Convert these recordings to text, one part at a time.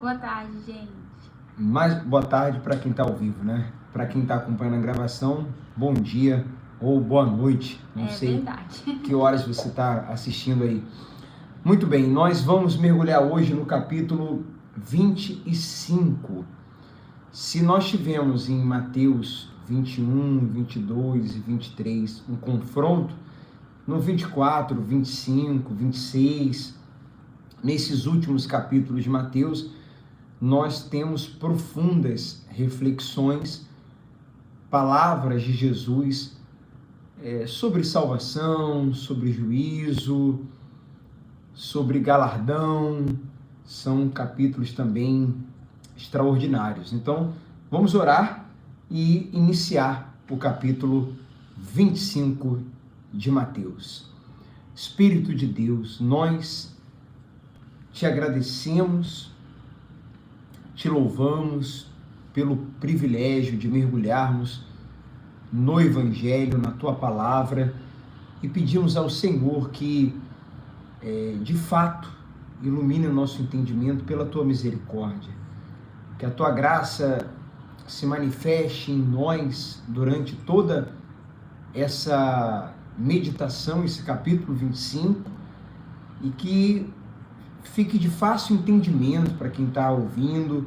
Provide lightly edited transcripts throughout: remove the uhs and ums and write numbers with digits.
Boa tarde, gente. Mas boa tarde para quem está ao vivo, né? Para quem está acompanhando a gravação, bom dia ou boa noite. Não sei verdade. que horas você está assistindo aí. Muito bem, nós vamos mergulhar hoje no capítulo 25. Se nós tivemos em Mateus 21, 22 e 23 um confronto, no 24, 25, 26, nesses últimos capítulos de Mateus, nós temos profundas reflexões, palavras de Jesus sobre salvação, sobre juízo, sobre galardão. São capítulos também extraordinários. Então, vamos orar e iniciar o capítulo 25 de Mateus. Espírito de Deus, nós te agradecemos, te louvamos pelo privilégio de mergulharmos no Evangelho, na Tua Palavra, e pedimos ao Senhor que, de fato, ilumine o nosso entendimento pela Tua misericórdia. Que a Tua graça se manifeste em nós durante toda essa meditação, esse capítulo 25, e que fique de fácil entendimento para quem está ouvindo,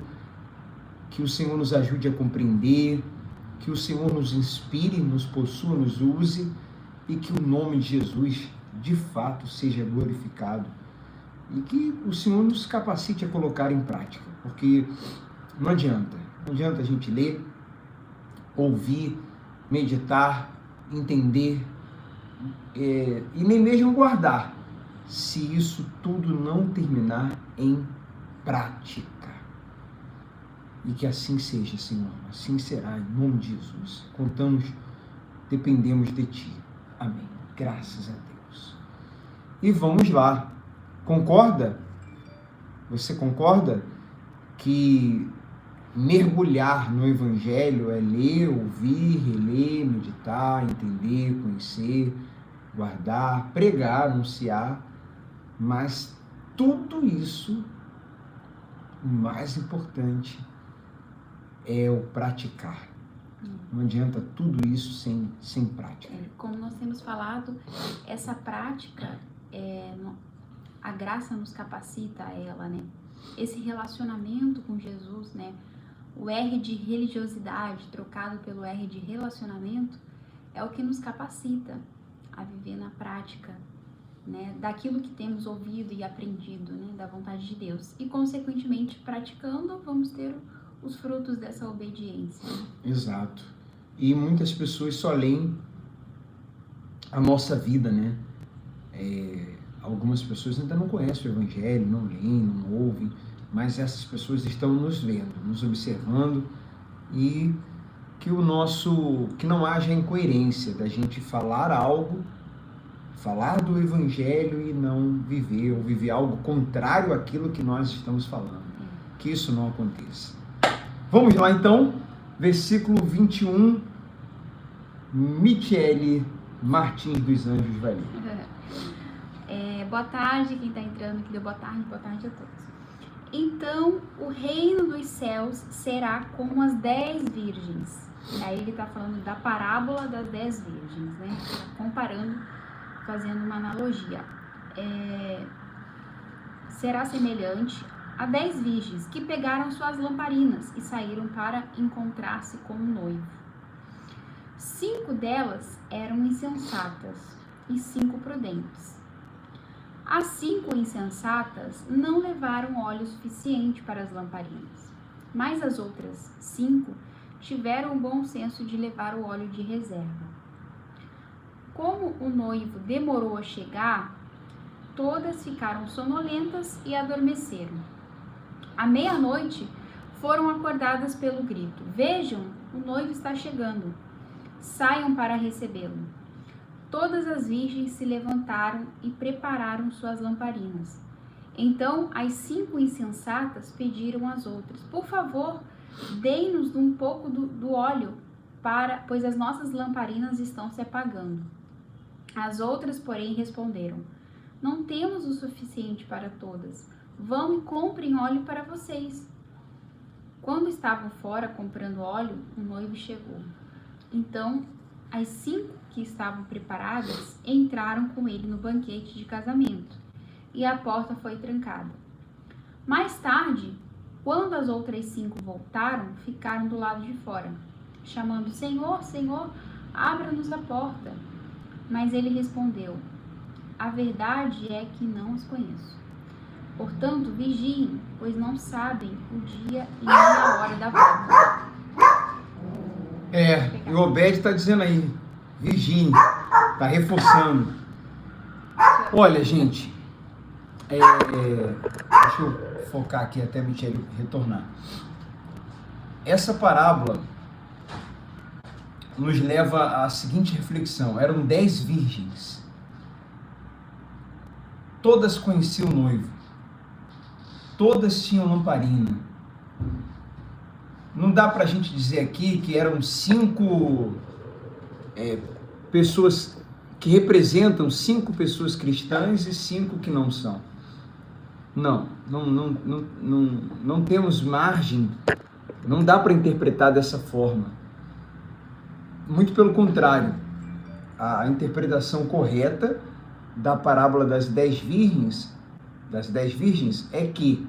que o Senhor nos ajude a compreender, que o Senhor nos inspire, nos possua, nos use, e que o nome de Jesus de fato seja glorificado, e que o Senhor nos capacite a colocar em prática, porque não adianta a gente ler, ouvir, meditar, entender, e nem mesmo guardar, se isso tudo não terminar em prática. E que assim seja, Senhor, assim será, em nome de Jesus. Contamos, dependemos de Ti. Amém. Graças a Deus. E vamos lá. Concorda? Você concorda que mergulhar no Evangelho é ler, ouvir, reler, meditar, entender, conhecer, guardar, pregar, anunciar, mas tudo isso, o mais importante é o praticar. Não adianta tudo isso sem prática. Como nós temos falado, essa prática, a graça nos capacita a ela, né? Esse relacionamento com Jesus, né? O R de religiosidade trocado pelo R de relacionamento é o que nos capacita a viver na prática, né, daquilo que temos ouvido e aprendido, né, da vontade de Deus. E, consequentemente, praticando, vamos ter os frutos dessa obediência. Né? Exato. E muitas pessoas só leem a nossa vida, né? Algumas pessoas ainda não conhecem o Evangelho, não leem, não ouvem, mas essas pessoas estão nos vendo, nos observando, e que não haja incoerência da gente falar algo, falar do Evangelho e não viver, ou viver algo contrário àquilo que nós estamos falando. Que isso não aconteça. Vamos lá então, versículo 21, Michele Martins dos Anjos vai ler. Boa tarde, quem está entrando aqui deu boa tarde a todos. Então, o reino dos céus será como as 10 virgens. E aí ele está falando da parábola das 10 virgens, né? Comparando, fazendo uma analogia. Será semelhante a 10 virgens que pegaram suas lamparinas e saíram para encontrar-se com o noivo. 5 delas eram insensatas e 5 prudentes. As 5 insensatas não levaram óleo suficiente para as lamparinas, mas as outras 5 tiveram o bom senso de levar o óleo de reserva. Como o noivo demorou a chegar, todas ficaram sonolentas e adormeceram. À meia-noite, foram acordadas pelo grito: "Vejam, o noivo está chegando. Saiam para recebê-lo." Todas as virgens se levantaram e prepararam suas lamparinas. Então, as 5 insensatas pediram às outras: "Por favor, dê-nos um pouco do óleo, pois as nossas lamparinas estão se apagando." As outras, porém, responderam: "Não temos o suficiente para todas. vão e comprem óleo para vocês. Quando estavam fora comprando óleo, o noivo chegou. Então, as 5 que estavam preparadas entraram com ele no banquete de casamento, e a porta foi trancada. Mais tarde, quando as outras 5 voltaram, ficaram do lado de fora, chamando: Senhor, Senhor, abra-nos a porta. Mas ele respondeu: a verdade é que não os conheço. Portanto, vigiem, pois não sabem o dia e nem a hora da volta. E o Obed está dizendo aí, vigiem, está reforçando. Olha, gente, deixa eu focar aqui até Michele retornar. Essa parábola nos leva à seguinte reflexão: eram 10 virgens, todas conheciam o noivo, todas tinham lamparina. Não dá para a gente dizer aqui que eram 5 pessoas que representam 5 pessoas cristãs e 5 que não são. Não temos margem, não dá para interpretar dessa forma. Muito pelo contrário, a interpretação correta da parábola das 10 virgens é que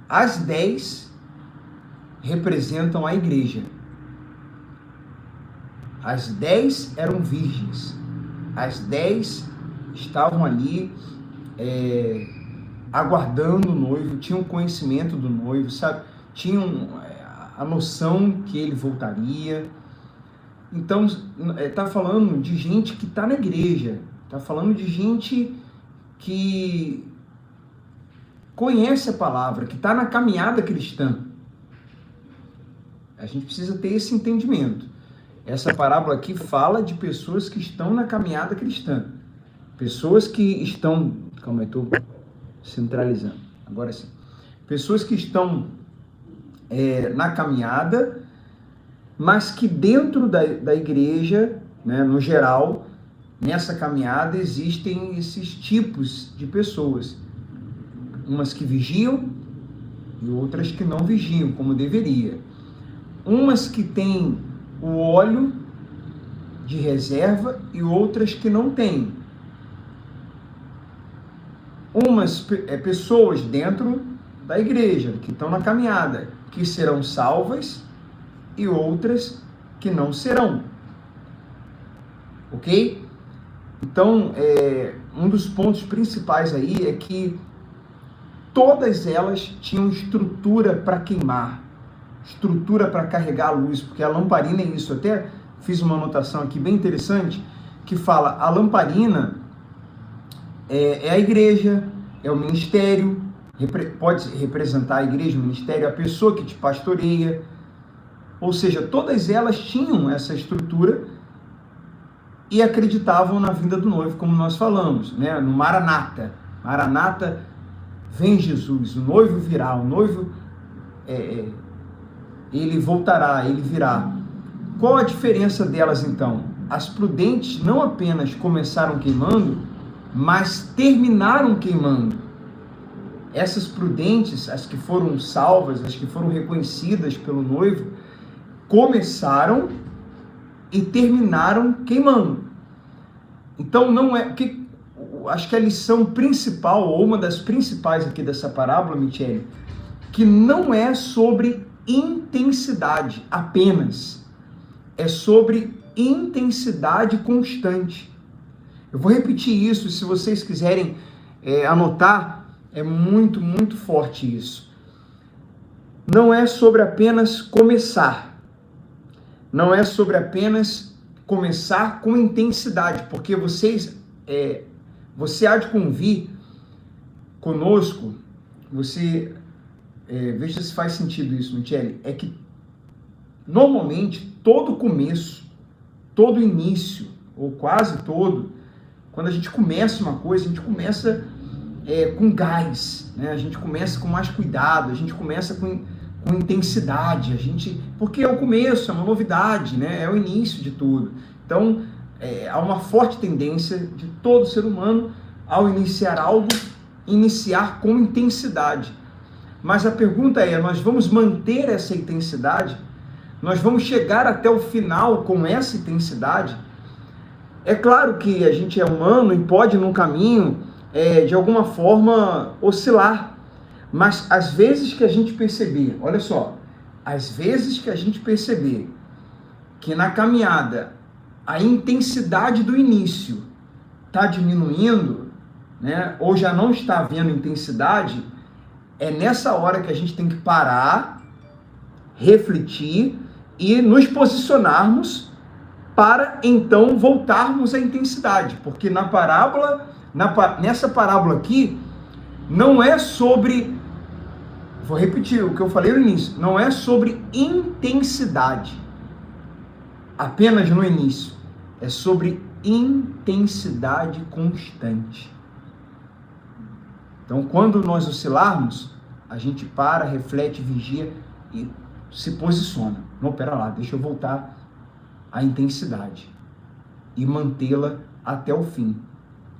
as 10 representam a igreja. As 10 eram virgens. As 10 estavam ali aguardando o noivo, tinham conhecimento do noivo, sabe? Tinham a noção que ele voltaria. Então, está falando de gente que está na igreja, está falando de gente que conhece a palavra, que está na caminhada cristã. A gente precisa ter esse entendimento. Essa parábola aqui fala de pessoas que estão na caminhada cristã. Pessoas que estão... Calma aí, estou centralizando. Agora sim. Pessoas que estão na caminhada, mas que dentro da igreja, né, no geral, nessa caminhada existem esses tipos de pessoas. Umas que vigiam e outras que não vigiam como deveria. Umas que têm o óleo de reserva e outras que não têm. Umas pessoas dentro da igreja que estão na caminhada, que serão salvas, e outras que não serão. Ok? Então, um dos pontos principais aí é que todas elas tinham estrutura para queimar, estrutura para carregar a luz, porque a lamparina é isso. Eu até fiz uma anotação aqui bem interessante, que fala: a lamparina é a igreja, é o ministério, pode representar a igreja, o ministério, a pessoa que te pastoreia. Ou seja, todas elas tinham essa estrutura e acreditavam na vinda do noivo, como nós falamos, né? No Maranata. Maranata, vem Jesus, o noivo virá, o noivo ele voltará, ele virá. Qual a diferença delas então? As prudentes não apenas começaram queimando, mas terminaram queimando. Essas prudentes, as que foram salvas, as que foram reconhecidas pelo noivo, começaram e terminaram queimando. Então acho que a lição principal, ou uma das principais aqui dessa parábola, Michele, que não é sobre intensidade apenas, é sobre intensidade constante. Eu vou repetir isso, se vocês quiserem anotar, é muito, muito forte isso. Não é sobre apenas começar. Não é sobre apenas começar com intensidade, porque você há de convir conosco, veja se faz sentido isso, Michele, é que normalmente todo começo, todo início, ou quase todo, quando a gente começa uma coisa, a gente começa com gás, né? A gente começa com mais cuidado, a gente começa com intensidade, porque é o começo, é uma novidade, né? É o início de tudo. Então, há uma forte tendência de todo ser humano, ao iniciar algo, iniciar com intensidade. Mas a pergunta é, nós vamos manter essa intensidade? Nós vamos chegar até o final com essa intensidade? É claro que a gente é humano e pode, num caminho, de alguma forma, oscilar. Mas às vezes que a gente perceber, olha só, às vezes que a gente perceber que na caminhada a intensidade do início está diminuindo, né, ou já não está havendo intensidade, é nessa hora que a gente tem que parar, refletir e nos posicionarmos para então voltarmos à intensidade. Porque na parábola, nessa parábola aqui, não é sobre, vou repetir o que eu falei no início, não é sobre intensidade, apenas no início, é sobre intensidade constante. Então, quando nós oscilarmos, a gente para, reflete, vigia e se posiciona. Não, pera lá, deixa eu voltar à intensidade e mantê-la até o fim.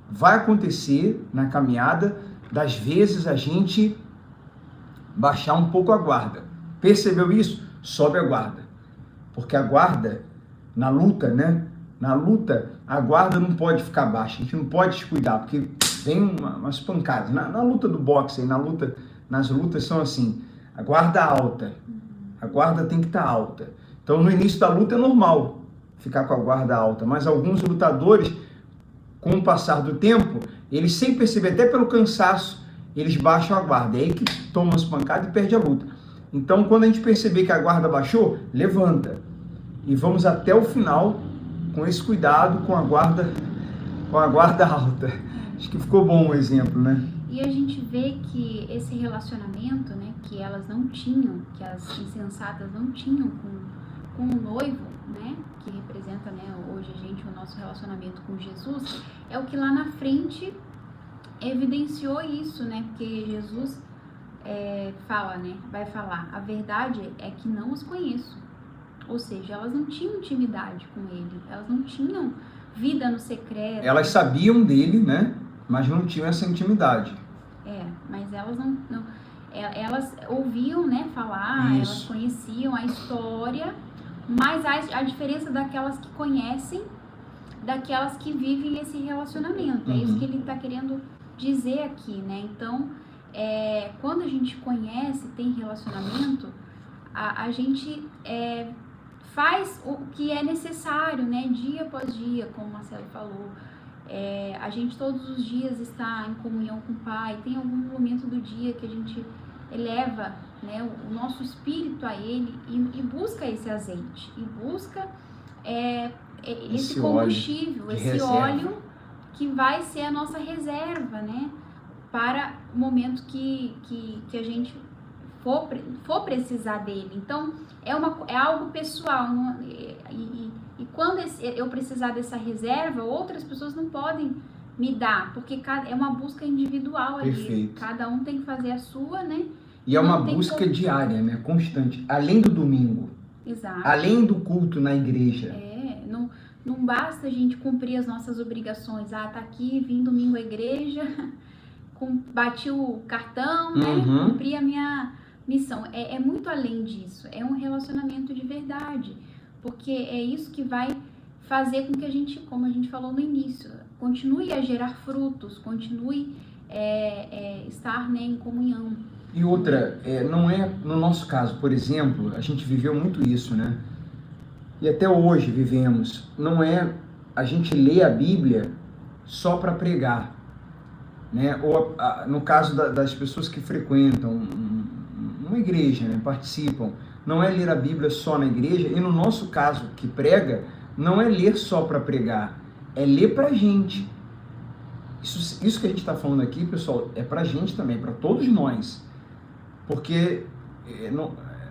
Vai acontecer na caminhada, das vezes a gente baixar um pouco a guarda. Percebeu isso? Sobe a guarda. Porque a guarda, na luta, né? Na luta, a guarda não pode ficar baixa. A gente não pode descuidar, porque vem umas pancadas. Na luta do boxe, nas lutas são assim, a guarda alta. A guarda tem que estar alta. Então, no início da luta é normal ficar com a guarda alta. Mas alguns lutadores, com o passar do tempo, eles sem perceber, até pelo cansaço, eles baixam a guarda. É aí que tomam as pancadas e perde a luta. Então, quando a gente perceber que a guarda baixou, levanta. E vamos até o final com esse cuidado com a guarda alta. Acho que ficou bom o exemplo, né? E a gente vê que esse relacionamento, né, que elas não tinham, que as insensatas não tinham com o noivo, né, que representa, né, hoje a gente, o nosso relacionamento com Jesus, é o que lá na frente evidenciou isso, né, porque Jesus fala, né, vai falar, a verdade é que não os conheço. Ou seja, elas não tinham intimidade com ele, elas não tinham vida no secreto. Elas sabiam dele, né, mas não tinham essa intimidade. Mas elas não elas ouviam, né, falar, Isso. Elas conheciam a história, mas a diferença daquelas que conhecem, daquelas que vivem esse relacionamento. É isso que ele está querendo dizer aqui, né? Então, quando a gente conhece, tem relacionamento, a gente faz o que é necessário, né? Dia após dia, como o Marcelo falou. A gente todos os dias está em comunhão com o Pai. Tem algum momento do dia que a gente eleva, né, o nosso espírito a Ele e busca esse azeite, e busca esse combustível, esse óleo que vai ser a nossa reserva, né, para o momento que a gente for precisar dele. Então, é algo pessoal, e quando eu precisar dessa reserva, outras pessoas não podem me dar, porque é uma busca individual ali. Perfeito. Cada um tem que fazer a sua, né? E é uma busca diária, né? Constante. Além do domingo. Exato. Além do culto na igreja. Não basta a gente cumprir as nossas obrigações. Tá aqui, vim domingo à igreja, bati o cartão, né? Cumpri a minha missão. É muito além disso. É um relacionamento de verdade. Porque é isso que vai fazer com que a gente, como a gente falou no início, continue a gerar frutos, continue estar, né, em comunhão. E outra, não é, no nosso caso, por exemplo, a gente viveu muito isso, né? E até hoje vivemos. Não é a gente ler a Bíblia só para pregar, né? Ou no caso das pessoas que frequentam uma igreja, né? Participam. Não é ler a Bíblia só na igreja, e no nosso caso, que prega, não é ler só para pregar, é ler para a gente. Isso que a gente está falando aqui, pessoal, é para a gente também, para todos nós. Porque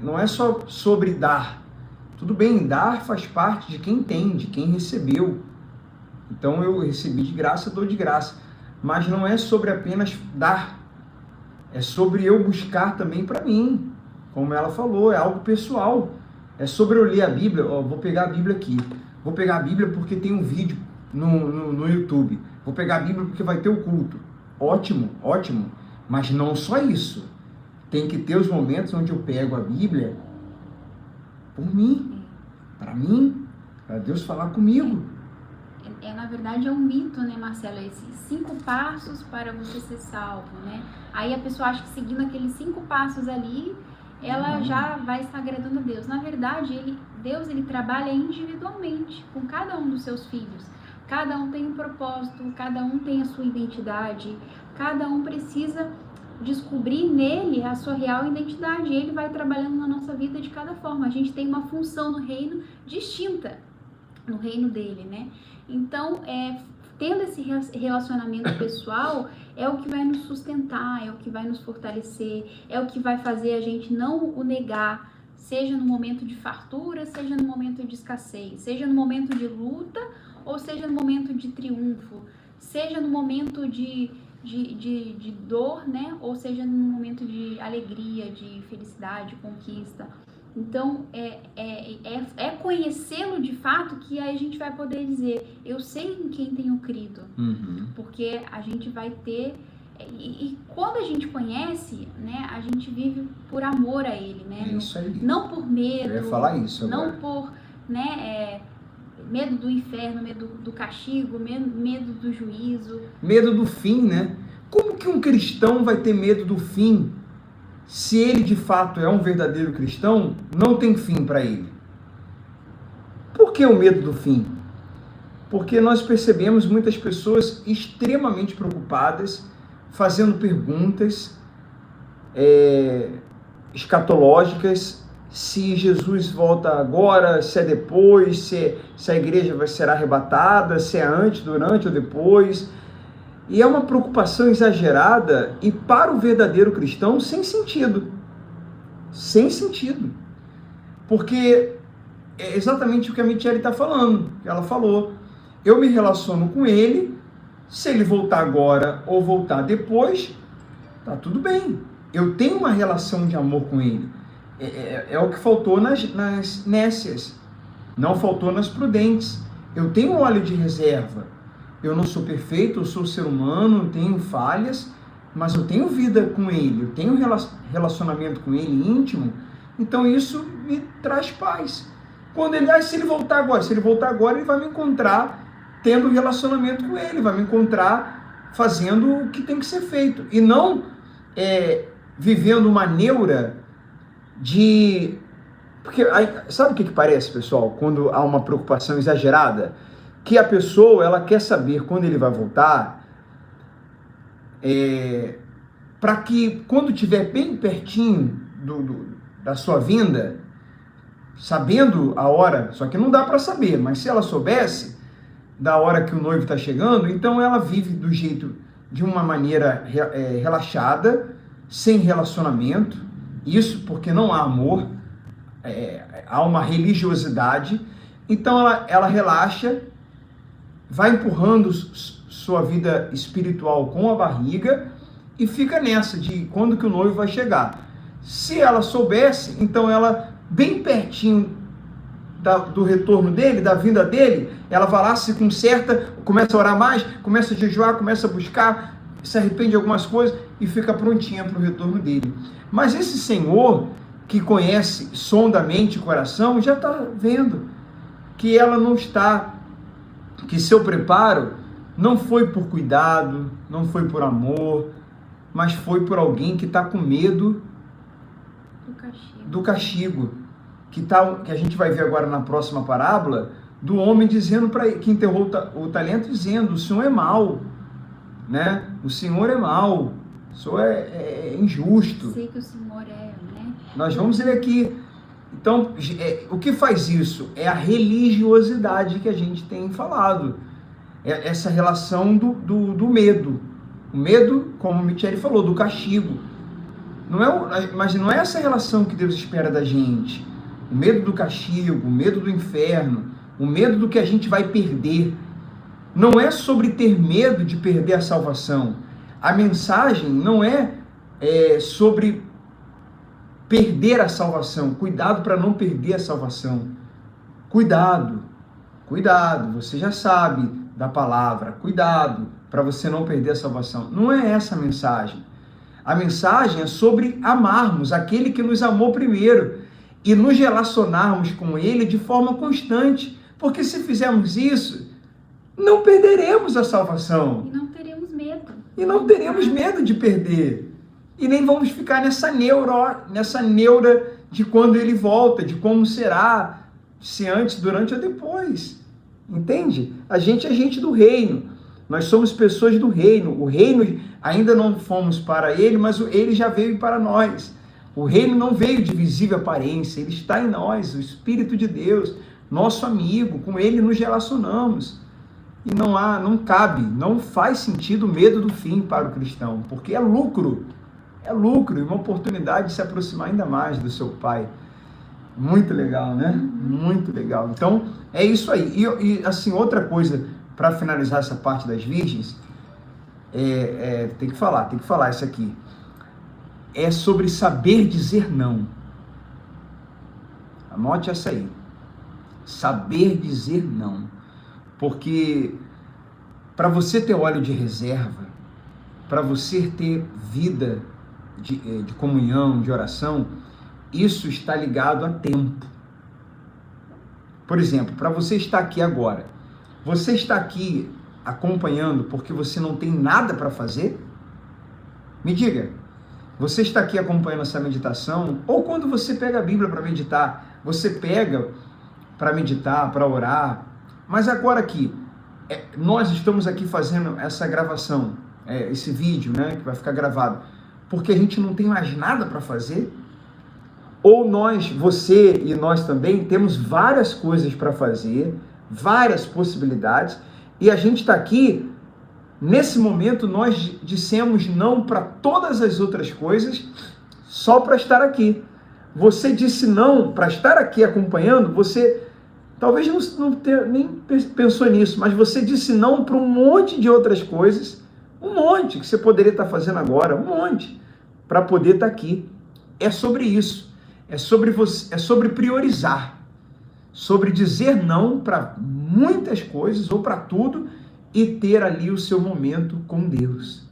não é só sobre dar. Tudo bem, dar faz parte de quem tem, de quem recebeu. Então eu recebi de graça, dou de graça. Mas não é sobre apenas dar. É sobre eu buscar também para mim. Como ela falou, é algo pessoal. É sobre eu ler a Bíblia. Vou pegar a Bíblia aqui. Vou pegar a Bíblia porque tem um vídeo no YouTube. Vou pegar a Bíblia porque vai ter o culto. ótimo, ótimo. Mas não só isso. Tem que ter os momentos onde eu pego a Bíblia por mim, para Deus falar comigo. Na verdade, é um mito, né, Marcelo? Esses 5 passos para você ser salvo, né? Aí a pessoa acha que seguindo aqueles 5 passos ali, ela já vai estar agradando a Deus. Na verdade, Deus ele trabalha individualmente com cada um dos seus filhos. Cada um tem um propósito, cada um tem a sua identidade, cada um precisa descobrir nele a sua real identidade. Ele vai trabalhando na nossa vida de cada forma. A gente tem uma função no reino distinta, no reino dele, né? Então, tendo esse relacionamento pessoal, é o que vai nos sustentar, é o que vai nos fortalecer, é o que vai fazer a gente não o negar, seja no momento de fartura, seja no momento de escassez, seja no momento de luta, ou seja no momento de triunfo, seja no momento de dor, né? Ou seja no momento de alegria, de felicidade, conquista. Então, é conhecê-lo de fato que aí a gente vai poder dizer, eu sei em quem tenho crido. Porque a gente vai ter... E quando a gente conhece, né, a gente vive por amor a ele, né? Isso aí. Não por medo. Eu ia falar isso agora. Não por, né, medo do inferno, medo do castigo, medo do juízo. Medo do fim, né? Como que um cristão vai ter medo do fim? Se ele de fato é um verdadeiro cristão, não tem fim para ele. Por que o medo do fim? Porque nós percebemos muitas pessoas extremamente preocupadas, fazendo perguntas escatológicas, se Jesus volta agora, se é depois, se a igreja será arrebatada, se é antes, durante ou depois. E é uma preocupação exagerada e para o verdadeiro cristão sem sentido. Sem sentido. Porque é exatamente o que a Michele está falando. Ela falou, eu me relaciono com ele, se ele voltar agora ou voltar depois, tá tudo bem. Eu tenho uma relação de amor com ele. É o que faltou nas nécias. Não faltou nas prudentes. Eu tenho um óleo de reserva. Eu não sou perfeito, eu sou ser humano, tenho falhas, mas eu tenho vida com ele, eu tenho relacionamento com ele íntimo, então isso me traz paz. Quando se ele voltar agora, ele vai me encontrar tendo relacionamento com ele, vai me encontrar fazendo o que tem que ser feito, e não vivendo uma neura de... Porque sabe o que parece, pessoal, quando há uma preocupação exagerada? Que a pessoa, ela quer saber quando ele vai voltar, para que quando estiver bem pertinho da sua vinda, sabendo a hora, só que não dá para saber, mas se ela soubesse da hora que o noivo está chegando, então ela vive de uma maneira relaxada, sem relacionamento, isso porque não há amor, há uma religiosidade, então ela relaxa, vai empurrando sua vida espiritual com a barriga e fica nessa de quando que o noivo vai chegar. Se ela soubesse, então ela, bem pertinho do retorno dele, da vinda dele, ela vai lá, se conserta, começa a orar mais, começa a jejuar, começa a buscar, se arrepende de algumas coisas e fica prontinha para o retorno dele. Mas esse Senhor, que conhece, sonda a mente e coração, já está vendo que ela não está... que seu preparo não foi por cuidado, não foi por amor, mas foi por alguém que está com medo do castigo. Que a gente vai ver agora na próxima parábola, do homem dizendo para ele, que enterrou o talento, dizendo, o Senhor é mau, né? O Senhor é mau, o Senhor é injusto. Sei que o Senhor né? Nós vamos ler aqui. Então, o que faz isso? É a religiosidade que a gente tem falado. É essa relação do medo. O medo, como o Michele falou, do castigo. Mas não é essa relação que Deus espera da gente. O medo do castigo, o medo do inferno, o medo do que a gente vai perder. Não é sobre ter medo de perder a salvação. A mensagem não é sobre perder a salvação. Cuidado para não perder a salvação. Cuidado, você já sabe da palavra. Cuidado, para você não perder a salvação. Não é essa a mensagem. A mensagem é sobre amarmos aquele que nos amou primeiro e nos relacionarmos com ele de forma constante. Porque se fizermos isso, não perderemos a salvação. E não teremos medo. E não teremos medo de perder. E nem vamos ficar nessa neura de quando ele volta, de como será, se antes, durante ou depois. Entende? A gente é gente do reino. Nós somos pessoas do reino. O reino, ainda não fomos para ele, mas ele já veio para nós. O reino não veio de visível aparência, ele está em nós, o Espírito de Deus, nosso amigo, com ele nos relacionamos. E não cabe, não faz sentido o medo do fim para o cristão, porque é lucro e uma oportunidade de se aproximar ainda mais do seu Pai. Muito legal, né? Muito legal. Então, é isso aí. E assim, outra coisa, para finalizar essa parte das virgens, tem que falar isso aqui. É sobre saber dizer não. Anote essa aí. Saber dizer não. Porque para você ter óleo de reserva, para você ter vida de comunhão, de oração, isso está ligado a tempo. Por exemplo, para você estar aqui agora, você está aqui acompanhando porque você não tem nada para fazer? Me diga, você está aqui acompanhando essa meditação? Ou quando você pega a Bíblia para meditar, você pega para meditar, para orar, mas agora aqui, nós estamos aqui fazendo essa gravação, esse vídeo, né, que vai ficar gravado, porque a gente não tem mais nada para fazer? Ou você e nós também, temos várias coisas para fazer, várias possibilidades, e a gente está aqui, nesse momento, nós dissemos não para todas as outras coisas, só para estar aqui. Você disse não para estar aqui acompanhando, você talvez nem pensou nisso, mas você disse não para um monte de outras coisas, um monte que você poderia estar fazendo agora, um monte, para poder estar aqui. É sobre isso. É sobre priorizar, sobre dizer não para muitas coisas ou para tudo e ter ali o seu momento com Deus.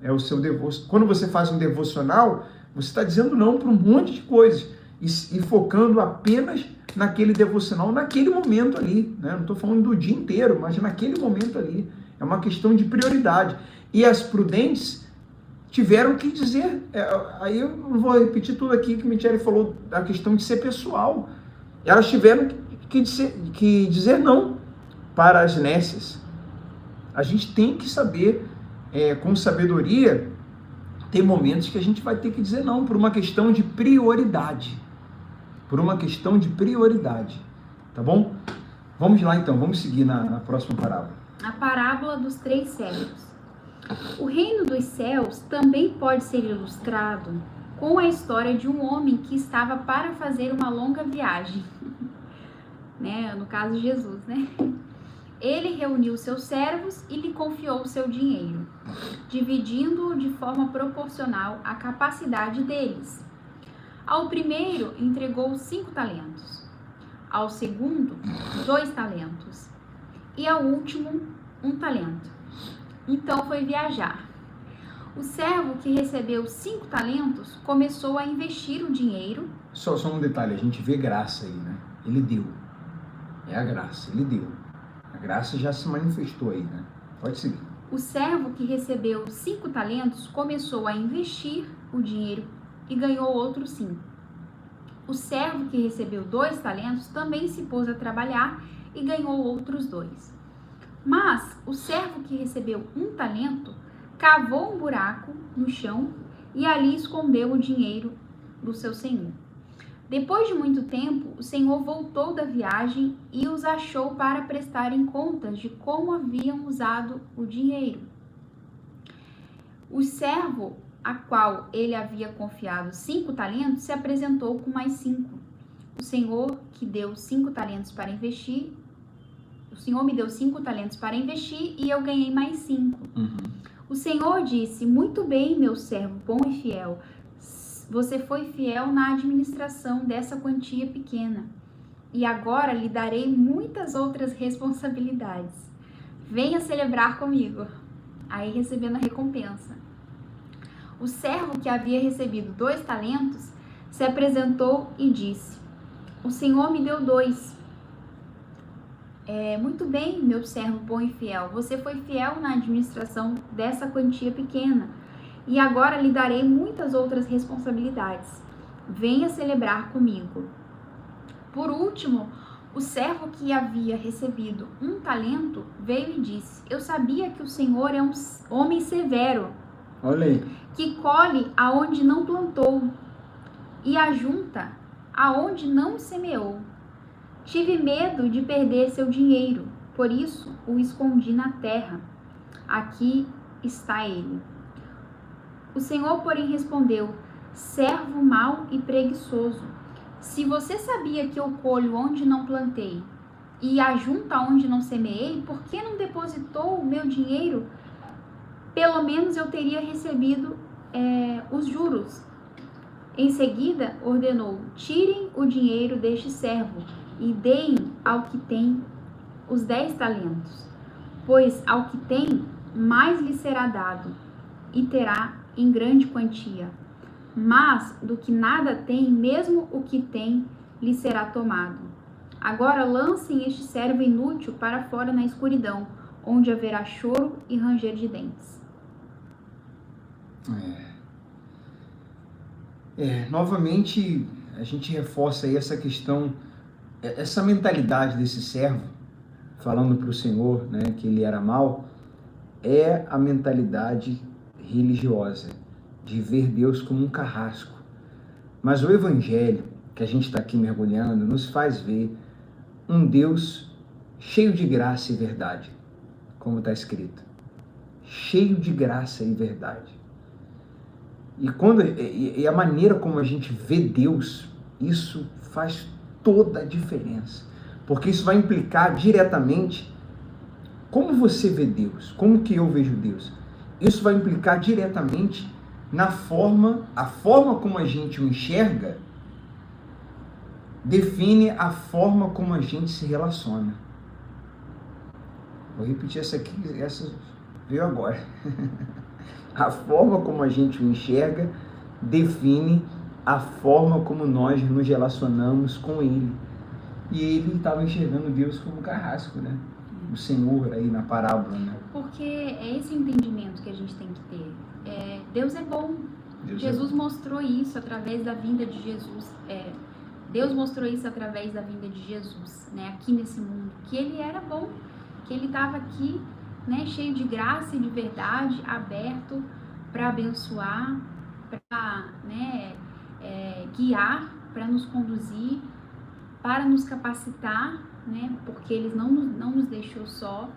É o seu Quando você faz um devocional, você está dizendo não para um monte de coisas e focando apenas naquele devocional, naquele momento ali, né? Não estou falando do dia inteiro, mas naquele momento ali. É uma questão de prioridade. E as prudentes tiveram que dizer, aí eu não vou repetir tudo aqui que Michele falou, da questão de ser pessoal. Elas tiveram que dizer não para as nécias. A gente tem que saber, com sabedoria, tem momentos que a gente vai ter que dizer não, por uma questão de prioridade. Por uma questão de prioridade. Tá bom? Vamos lá então, vamos seguir na próxima parábola. A parábola dos 3 cegos. O reino dos céus também pode ser ilustrado com a história de um homem que estava para fazer uma longa viagem. Né? No caso de Jesus, né? Ele reuniu seus servos e lhe confiou o seu dinheiro, dividindo-o de forma proporcional à capacidade deles. Ao primeiro entregou 5 talentos, ao segundo 2 talentos e ao último 1 talento. Então foi viajar. O servo que recebeu 5 talentos começou a investir o dinheiro. Só um detalhe, a gente vê graça aí, né? Ele deu. É a graça, ele deu. A graça já se manifestou aí, né? Pode seguir. O servo que recebeu 5 talentos começou a investir o dinheiro e ganhou outros 5. O servo que recebeu 2 talentos também se pôs a trabalhar e ganhou outros 2. Mas o servo que recebeu 1 talento cavou um buraco no chão e ali escondeu o dinheiro do seu senhor. Depois de muito tempo, o senhor voltou da viagem e os achou para prestarem contas de como haviam usado o dinheiro. O servo a qual ele havia confiado 5 talentos se apresentou com mais 5. O senhor que deu 5 talentos para investir, o senhor me deu 5 talentos para investir e eu ganhei mais 5. O senhor disse: muito bem, meu servo bom e fiel. Você foi fiel na administração dessa quantia pequena. E agora lhe darei muitas outras responsabilidades. Venha celebrar comigo. aí recebendo a recompensa. O servo que havia recebido 2 talentos se apresentou e disse: o Senhor me deu 2. Muito bem, meu servo bom e fiel. Você foi fiel na administração dessa quantia pequena, e agora lhe darei muitas outras responsabilidades. Venha celebrar comigo. Por último, o servo que havia recebido 1 talento veio e disse: eu sabia que o Senhor é um homem severo, Olha aí. que colhe aonde não plantou e ajunta aonde não semeou. Tive medo de perder seu dinheiro, por isso o escondi na terra. Aqui está ele. O Senhor, porém, respondeu: servo mau e preguiçoso, se você sabia que eu colho onde não plantei e ajunto onde não semeei, por que não depositou o meu dinheiro? Pelo menos eu teria recebido os juros. Em seguida, ordenou: tirem o dinheiro deste servo e deem ao que tem os 10 talentos, pois ao que tem, mais lhe será dado, e terá em grande quantia. Mas do que nada tem, mesmo o que tem, lhe será tomado. Agora lancem este servo inútil para fora na escuridão, onde haverá choro e ranger de dentes. Novamente, a gente reforça aí essa questão, essa mentalidade desse servo, falando para o Senhor, né, que ele era mau, é a mentalidade religiosa, de ver Deus como um carrasco. Mas o Evangelho, que a gente está aqui mergulhando, nos faz ver um Deus cheio de graça e verdade, como está escrito. Cheio de graça e verdade. E a maneira como a gente vê Deus, isso faz toda a diferença. Porque isso vai implicar diretamente como você vê Deus, como que eu vejo Deus. Isso vai implicar diretamente a forma como a gente o enxerga, define a forma como a gente se relaciona. Vou repetir essa veio agora. A forma como a gente o enxerga define a forma como nós nos relacionamos com ele. E ele estava enxergando Deus como carrasco, né? O Senhor aí na parábola, né? Porque é esse entendimento que a gente tem que ter. Deus é bom. Jesus mostrou isso através da vinda de Jesus. Deus mostrou isso através da vinda de Jesus, né? Aqui nesse mundo. Que ele era bom, que ele estava aqui, né, cheio de graça e de verdade, aberto para abençoar, para, né, guiar, para nos conduzir, para nos capacitar, né, porque ele não nos deixou só.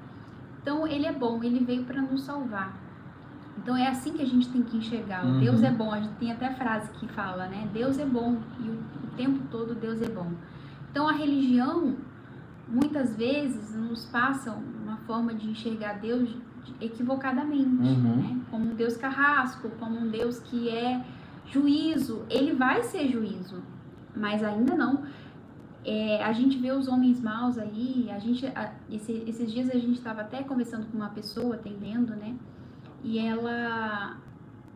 Então ele é bom, ele veio para nos salvar. Então é assim que a gente tem que enxergar. O Deus é bom. A gente tem até frase que fala, né? Deus é bom e o tempo todo Deus é bom. Então a religião muitas vezes nos passa uma forma de enxergar Deus equivocadamente, né? Como um Deus carrasco, como um Deus que é juízo. Ele vai ser juízo, mas ainda não. A gente vê os homens maus aí, esses dias a gente estava até conversando com uma pessoa, atendendo, né? E ela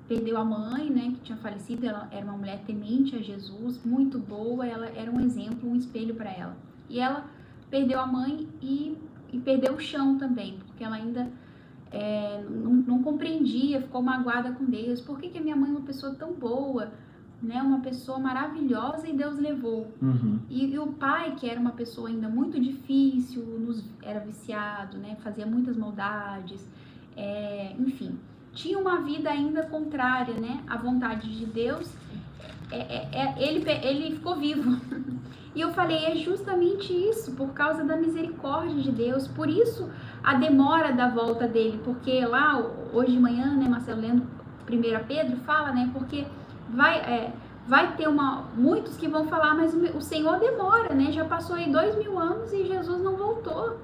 perdeu a mãe, né, que tinha falecido. Ela era uma mulher temente a Jesus, muito boa, ela era um exemplo, um espelho para ela. E ela perdeu a mãe e perdeu o chão também, porque ela ainda não compreendia, ficou magoada com Deus. Por que a minha mãe é uma pessoa tão boa, né, uma pessoa maravilhosa, e Deus levou? E o pai, que era uma pessoa ainda muito difícil, era viciado, né, fazia muitas maldades, enfim, tinha uma vida ainda contrária, né, à vontade de Deus. Ele ficou vivo. E eu falei, é justamente isso, por causa da misericórdia de Deus, por isso a demora da volta dele, porque lá, hoje de manhã, né, Marcelo, lendo 1 Pedro, fala, né, porque vai ter muitos que vão falar, mas o Senhor demora, né, já passou aí 2000 anos e Jesus não voltou.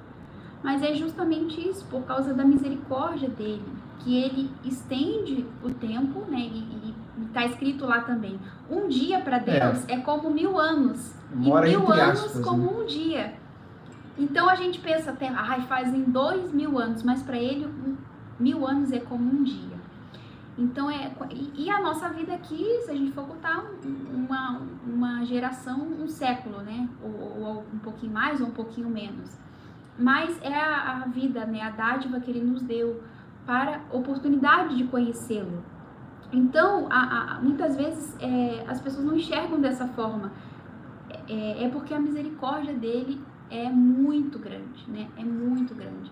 Mas é justamente isso, por causa da misericórdia dele, que ele estende o tempo, né, e está escrito lá também, um dia para Deus é como 1000 anos, Mora e 1000 anos aspas, como né? um dia. Então a gente pensa até, fazem 2000 anos, mas para ele 1000 anos é como um dia. Então, e a nossa vida aqui, se a gente for contar uma geração, um século, né? Ou um pouquinho mais ou um pouquinho menos. Mas é a vida, né? A dádiva que ele nos deu para oportunidade de conhecê-lo. Então, muitas vezes as pessoas não enxergam dessa forma. É porque a misericórdia dele é muito grande, né? É muito grande.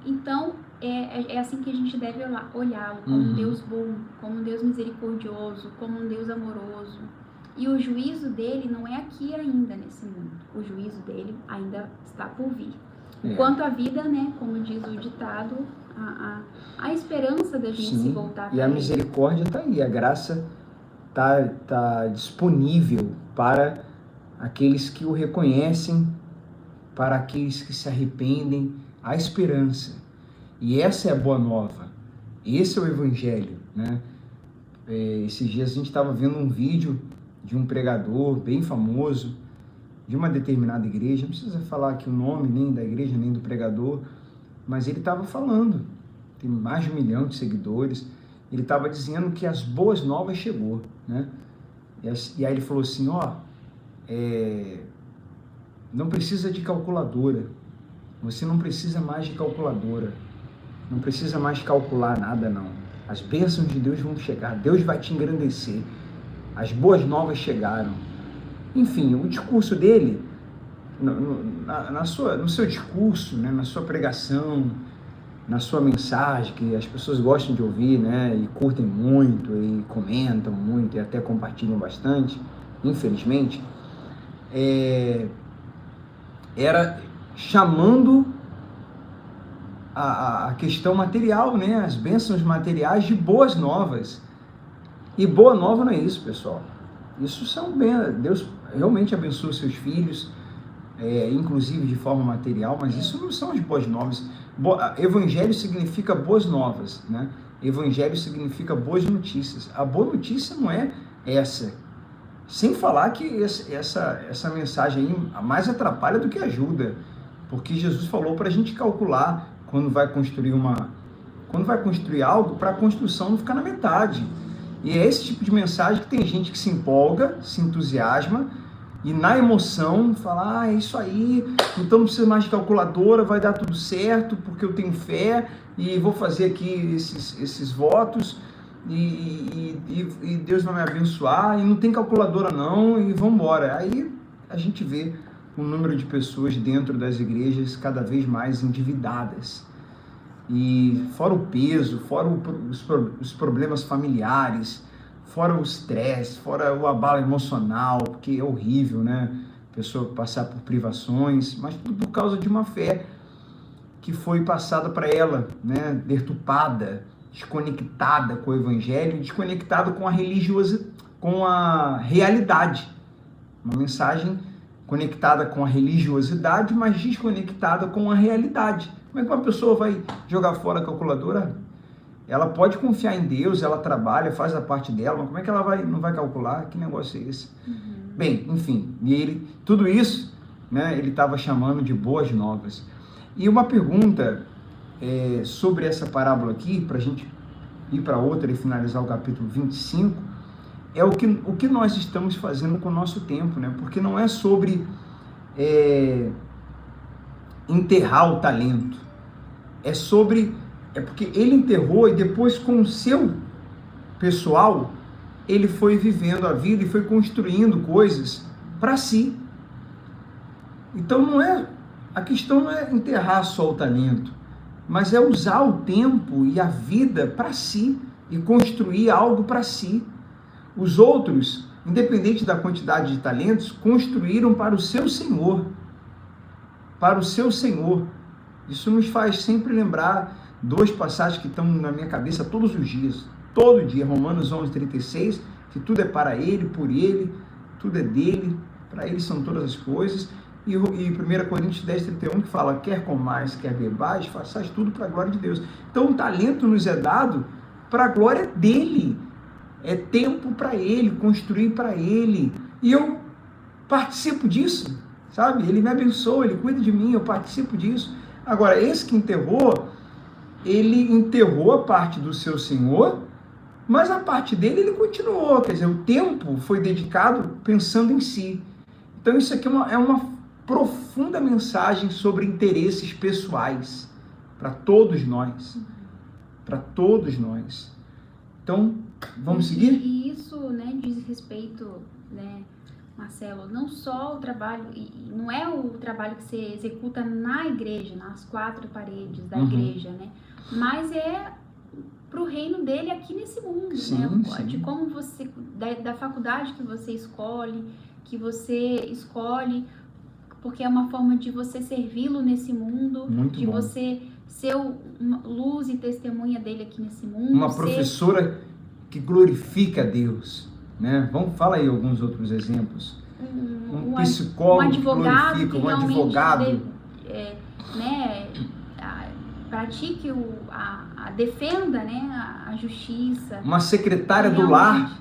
Então, é assim que a gente deve olhá-lo, como um Deus bom, como um Deus misericordioso, como um Deus amoroso. E o juízo dele não é aqui ainda, nesse mundo. O juízo dele ainda está por vir. Enquanto a vida, né, como diz o ditado, a esperança da gente se voltar para ele. E a misericórdia está aí, a graça está disponível para aqueles que o reconhecem, para aqueles que se arrependem, a esperança. E essa é a boa nova. Esse é o evangelho, né? Esses dias a gente estava vendo um vídeo de um pregador bem famoso, de uma determinada igreja, não precisa falar aqui o nome nem da igreja, nem do pregador, mas ele estava falando, tem mais de 1 milhão de seguidores, ele estava dizendo que as boas novas chegou, né? E aí ele falou assim, não precisa de calculadora, você não precisa mais de calculadora, não precisa mais calcular nada não, as bênçãos de Deus vão chegar, Deus vai te engrandecer, as boas novas chegaram. Enfim, o discurso dele, no seu discurso, né, na sua pregação, na sua mensagem, que as pessoas gostam de ouvir, né, e curtem muito, e comentam muito, e até compartilham bastante, infelizmente, era chamando a questão material, né, as bênçãos materiais de boas novas. E boa nova não é isso, pessoal. Isso são Deus realmente abençoa seus filhos, inclusive de forma material, mas isso não são as boas novas. Evangelho significa boas novas, né? Evangelho significa boas notícias. A boa notícia não é essa. Sem falar que essa mensagem aí mais atrapalha do que ajuda, porque Jesus falou para a gente calcular quando vai construir algo, para a construção não ficar na metade. E é esse tipo de mensagem que tem gente que se empolga, se entusiasma e na emoção fala, é isso aí, então não precisa mais de calculadora, vai dar tudo certo, porque eu tenho fé e vou fazer aqui esses votos e Deus vai me abençoar e não tem calculadora não e vamos embora. Aí a gente vê o número de pessoas dentro das igrejas cada vez mais endividadas. E fora o peso, fora os problemas familiares, fora o estresse, fora o abalo emocional, porque é horrível, né? A pessoa passar por privações, mas tudo por causa de uma fé que foi passada para ela, né? Deturpada, desconectada com o evangelho, desconectada com a religiosidade, com a realidade. Uma mensagem conectada com a religiosidade, mas desconectada com a realidade. Como é que uma pessoa vai jogar fora a calculadora? Ela pode confiar em Deus, ela trabalha, faz a parte dela, mas como é que ela não vai calcular? Que negócio é esse? Bem, enfim, e tudo isso, né, ele estava chamando de boas novas. E uma pergunta sobre essa parábola aqui, para a gente ir para outra e finalizar o capítulo 25, é o que nós estamos fazendo com o nosso tempo, né? Porque não é sobre enterrar o talento, é porque ele enterrou e depois com o seu pessoal, ele foi vivendo a vida e foi construindo coisas para si. Então a questão não é enterrar só o talento, mas é usar o tempo e a vida para si e construir algo para si. Os outros, independente da quantidade de talentos, construíram para o seu Senhor. Para o seu Senhor. Isso nos faz sempre lembrar 2 passagens que estão na minha cabeça todos os dias. Todo dia, Romanos 11:36, que tudo é para Ele, por Ele, tudo é dele, para Ele são todas as coisas. E 1 Coríntios 10:31, que fala, quer comais, quer bebais, façais tudo para a glória de Deus. Então o talento nos é dado para a glória dele. É tempo para Ele, construir para Ele. E eu participo disso, sabe? Ele me abençoa, Ele cuida de mim, eu participo disso. Agora, esse que enterrou, ele enterrou a parte do seu senhor, mas a parte dele ele continuou, quer dizer, o tempo foi dedicado pensando em si. Então isso aqui é uma profunda mensagem sobre interesses pessoais para todos nós. Para todos nós. Então, vamos seguir? E isso, né, diz respeito, né, Marcelo, não só o trabalho, e não é o trabalho que você executa na igreja, nas quatro paredes da igreja, né, mas é para o reino dele aqui nesse mundo, sim, né, sim. de como você, da faculdade que você escolhe, porque é uma forma de você servi-lo nesse mundo, muito de bom. você ser uma luz e testemunha dele aqui nesse mundo. Uma professora que glorifica a Deus, né? Fala aí alguns outros exemplos. Um psicólogo, um advogado que glorifica, um advogado. Pratique defenda, né, a justiça. Uma secretária do lar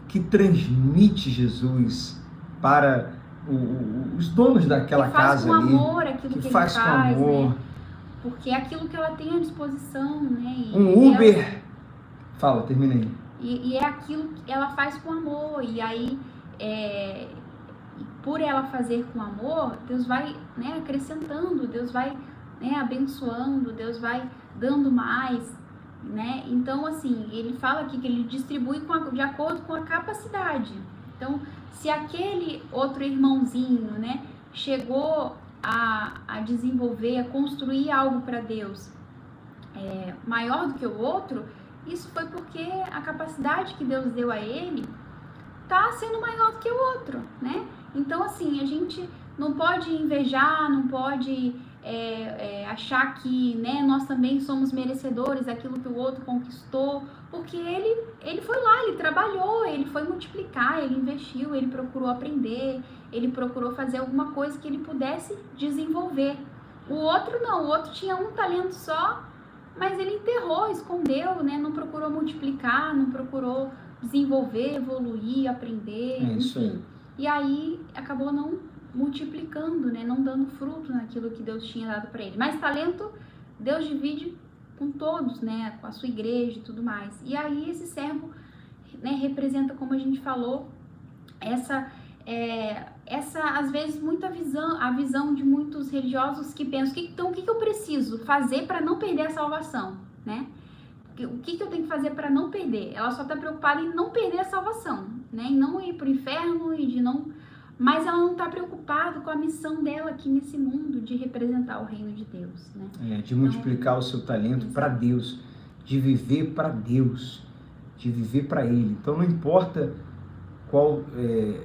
que transmite Jesus para os donos daquela casa ali. Que faz com amor aquilo que ele faz, com amor. Né? Porque é aquilo que ela tem à disposição, né? Uber. Fala, termina aí. E é aquilo que ela faz com amor. E aí, por ela fazer com amor, Deus vai, né, acrescentando, Deus vai, né, abençoando, Deus vai dando mais, né? Então, assim, ele fala aqui que ele distribui de acordo com a capacidade. Então, se aquele outro irmãozinho, né, chegou a desenvolver, a construir algo para Deus maior do que o outro, isso foi porque a capacidade que Deus deu a ele está sendo maior do que o outro, né? Então, assim, a gente não pode invejar, não pode achar que, né, nós também somos merecedores daquilo que o outro conquistou, porque ele foi lá, ele trabalhou, ele foi multiplicar, ele investiu, ele procurou aprender, ele procurou fazer alguma coisa que ele pudesse desenvolver. O outro não, o outro tinha um talento só, mas ele enterrou, escondeu, né, não procurou multiplicar, não procurou desenvolver, evoluir, aprender, enfim. E aí acabou não multiplicando, né, não dando fruto naquilo que Deus tinha dado para ele. Mas talento Deus divide com todos, né, com a sua igreja e tudo mais. E aí esse servo, né, representa, como a gente falou, essa às vezes a visão de muitos religiosos que pensam, então o que eu preciso fazer para não perder a salvação, né? O que eu tenho que fazer para não perder? Ela só está preocupada em não perder a salvação, né? Em não ir para o inferno mas ela não está preocupada com a missão dela aqui nesse mundo de representar o reino de Deus, né? De multiplicar o seu talento para Deus, de viver para Deus, de viver para Ele. Então não importa qual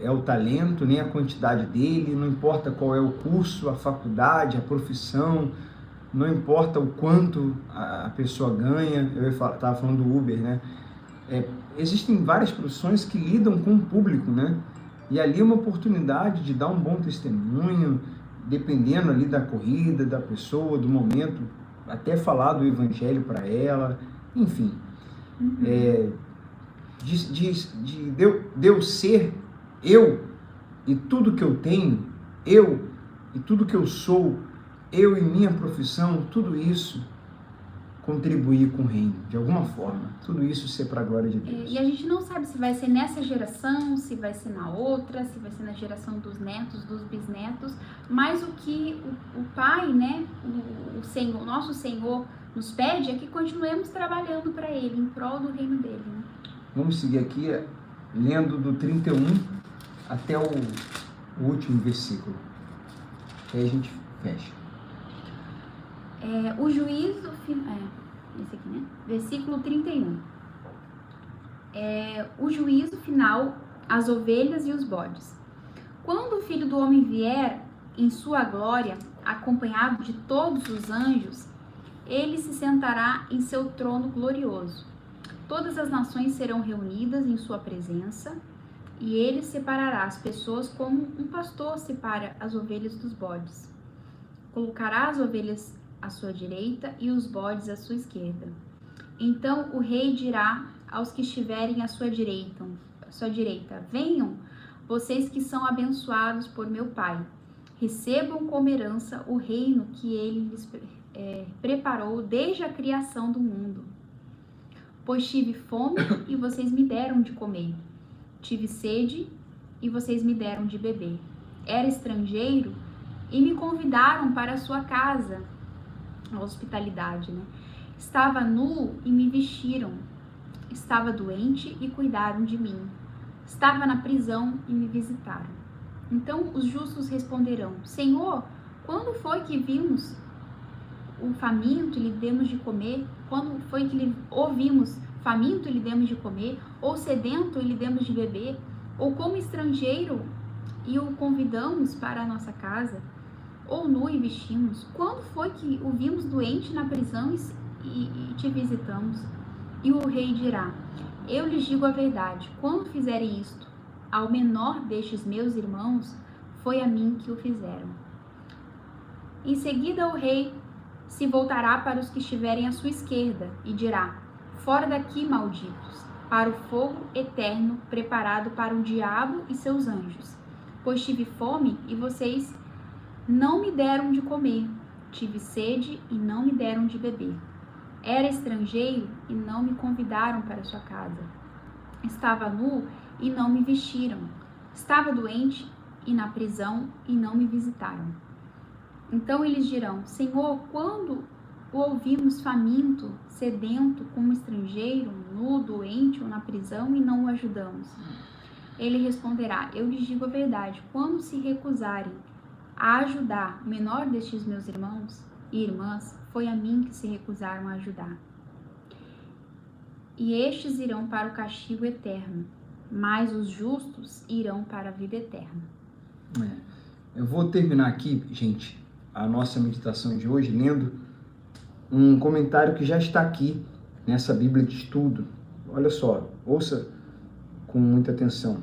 é o talento, nem a quantidade dele, não importa qual é o curso, a faculdade, a profissão, não importa o quanto a pessoa ganha. Eu estava falando do Uber, né? Existem várias profissões que lidam com o público, né? E ali é uma oportunidade de dar um bom testemunho, dependendo ali da corrida, da pessoa, do momento, até falar do evangelho para ela, enfim. De eu ser eu e tudo que eu tenho, eu e tudo que eu sou, eu e minha profissão, tudo isso contribuir com o reino, de alguma forma. Tudo isso ser para a glória de Deus. E a gente não sabe se vai ser nessa geração, se vai ser na outra, se vai ser na geração dos netos, dos bisnetos, mas o que o Pai, né, o Senhor, nosso Senhor, nos pede é que continuemos trabalhando para Ele, em prol do reino dele, né? Vamos seguir aqui lendo do 31 até o último versículo. Aí a gente fecha. O juízo final. Esse aqui, né? Versículo 31. O juízo final, as ovelhas e os bodes. Quando o Filho do Homem vier em sua glória, acompanhado de todos os anjos, ele se sentará em seu trono glorioso. Todas as nações serão reunidas em sua presença, e ele separará as pessoas como um pastor separa as ovelhas dos bodes. Colocará as ovelhas à sua direita e os bodes à sua esquerda. Então o rei dirá aos que estiverem à sua direita: venham, vocês que são abençoados por meu Pai, recebam como herança o reino que ele lhes preparou desde a criação do mundo. Pois tive fome e vocês me deram de comer. Tive sede e vocês me deram de beber. Era estrangeiro e me convidaram para a sua casa. A hospitalidade, né? Estava nu e me vestiram. Estava doente e cuidaram de mim. Estava na prisão e me visitaram. Então os justos responderão: Senhor, quando foi que vimos o faminto e lhe demos de comer? Quando foi que ouvimos faminto e lhe demos de comer? Ou sedento e lhe demos de beber? Ou como estrangeiro e o convidamos para a nossa casa? Ou nu e vestimos? Quando foi que o vimos doente na prisão e te visitamos? E o rei dirá: eu lhes digo a verdade, quando fizerem isto ao menor destes meus irmãos, foi a mim que o fizeram. Em seguida o rei se voltará para os que estiverem à sua esquerda e dirá: fora daqui, malditos, para o fogo eterno preparado para o diabo e seus anjos. Pois tive fome e vocês não me deram de comer, tive sede e não me deram de beber. Era estrangeiro e não me convidaram para sua casa. Estava nu e não me vestiram. Estava doente e na prisão e não me visitaram. Então eles dirão: Senhor, quando o ouvimos faminto, sedento, como estrangeiro, nu, doente ou na prisão e não o ajudamos? Ele responderá: eu lhes digo a verdade, quando se recusarem a ajudar o menor destes meus irmãos e irmãs, foi a mim que se recusaram a ajudar. E estes irão para o castigo eterno, mas os justos irão para a vida eterna. Eu vou terminar aqui, gente, a nossa meditação de hoje lendo um comentário que já está aqui nessa Bíblia de estudo. Olha só, ouça com muita atenção.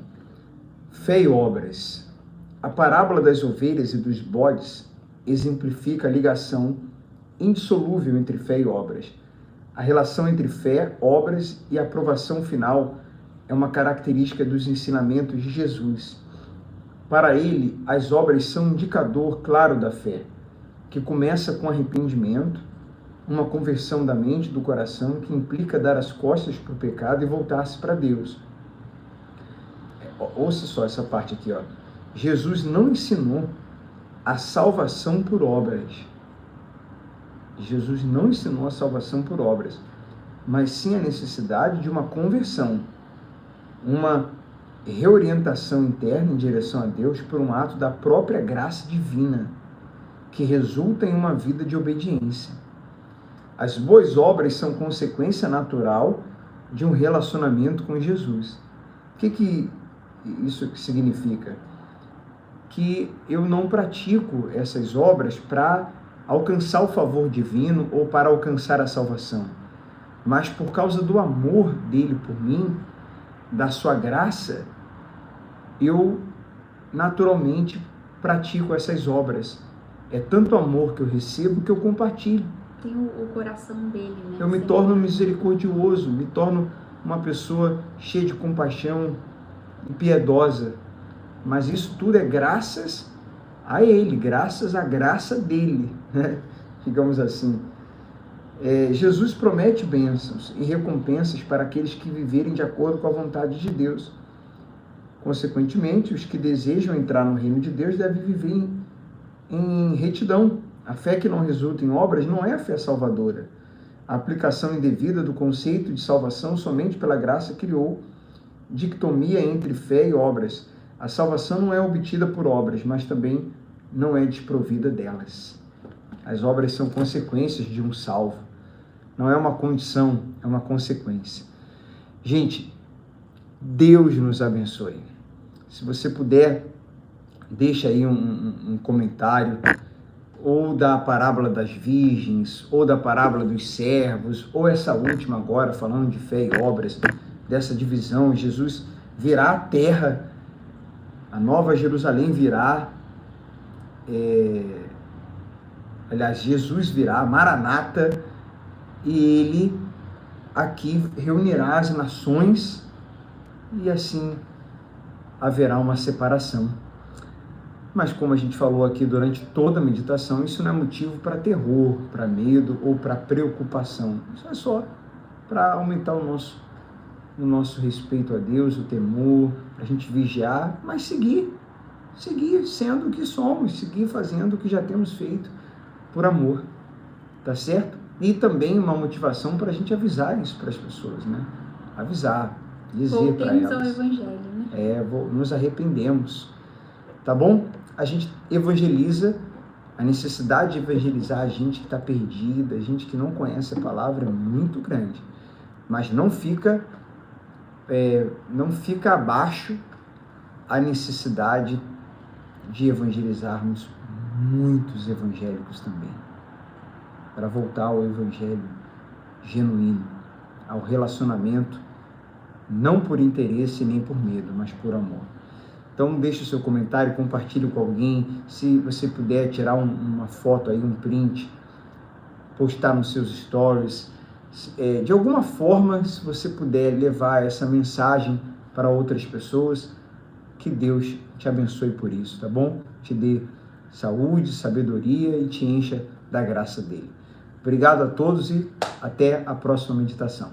Fé e obras. A parábola das ovelhas e dos bodes exemplifica a ligação indissolúvel entre fé e obras. A relação entre fé, obras e aprovação final é uma característica dos ensinamentos de Jesus. Para ele, as obras são um indicador claro da fé, que começa com arrependimento, uma conversão da mente e do coração que implica dar as costas para o pecado e voltar-se para Deus. Ouça só essa parte aqui, ó. Jesus não ensinou a salvação por obras. Jesus não ensinou a salvação por obras, mas sim a necessidade de uma conversão, uma reorientação interna em direção a Deus por um ato da própria graça divina, que resulta em uma vida de obediência. As boas obras são consequência natural de um relacionamento com Jesus. O que isso significa? Que eu não pratico essas obras para alcançar o favor divino ou para alcançar a salvação, mas por causa do amor dele por mim, da sua graça, eu naturalmente pratico essas obras. É tanto amor que eu recebo que eu compartilho. Tem o coração dele, né? Eu me torno misericordioso, me torno uma pessoa cheia de compaixão e piedosa. Mas isso tudo é graças a ele, graças à graça dele, né? Digamos assim. Jesus promete bênçãos e recompensas para aqueles que viverem de acordo com a vontade de Deus. Consequentemente, os que desejam entrar no reino de Deus devem viver em retidão. A fé que não resulta em obras não é a fé salvadora. A aplicação indevida do conceito de salvação somente pela graça criou dicotomia entre fé e obras. A salvação não é obtida por obras, mas também não é desprovida delas. As obras são consequências de um salvo. Não é uma condição, é uma consequência. Gente, Deus nos abençoe. Se você puder, deixa aí um comentário, ou da parábola das virgens, ou da parábola dos servos, ou essa última agora, falando de fé e obras, dessa divisão. Jesus virá à terra, a nova Jerusalém virá, aliás, Jesus virá, Maranata, e ele aqui reunirá as nações e assim haverá uma separação. Mas como a gente falou aqui durante toda a meditação, isso não é motivo para terror, para medo ou para preocupação. Isso é só para aumentar o nosso respeito a Deus, o temor, para a gente vigiar, mas seguir sendo o que somos, seguir fazendo o que já temos feito por amor, tá certo? E também uma motivação para a gente avisar isso para as pessoas, né? Avisar, dizer para elas. Voltemos ao Evangelho, né? Nos arrependemos, tá bom? A gente evangeliza, a necessidade de evangelizar a gente que está perdida, a gente que não conhece a palavra é muito grande, mas não fica abaixo a necessidade de evangelizarmos muitos evangélicos também, para voltar ao evangelho genuíno, ao relacionamento, não por interesse nem por medo, mas por amor. Então deixe o seu comentário, compartilhe com alguém, se você puder tirar uma foto aí, um print, postar nos seus stories, de alguma forma, se você puder levar essa mensagem para outras pessoas, que Deus te abençoe por isso, tá bom? Te dê saúde, sabedoria e te encha da graça dele. Obrigado a todos e até a próxima meditação.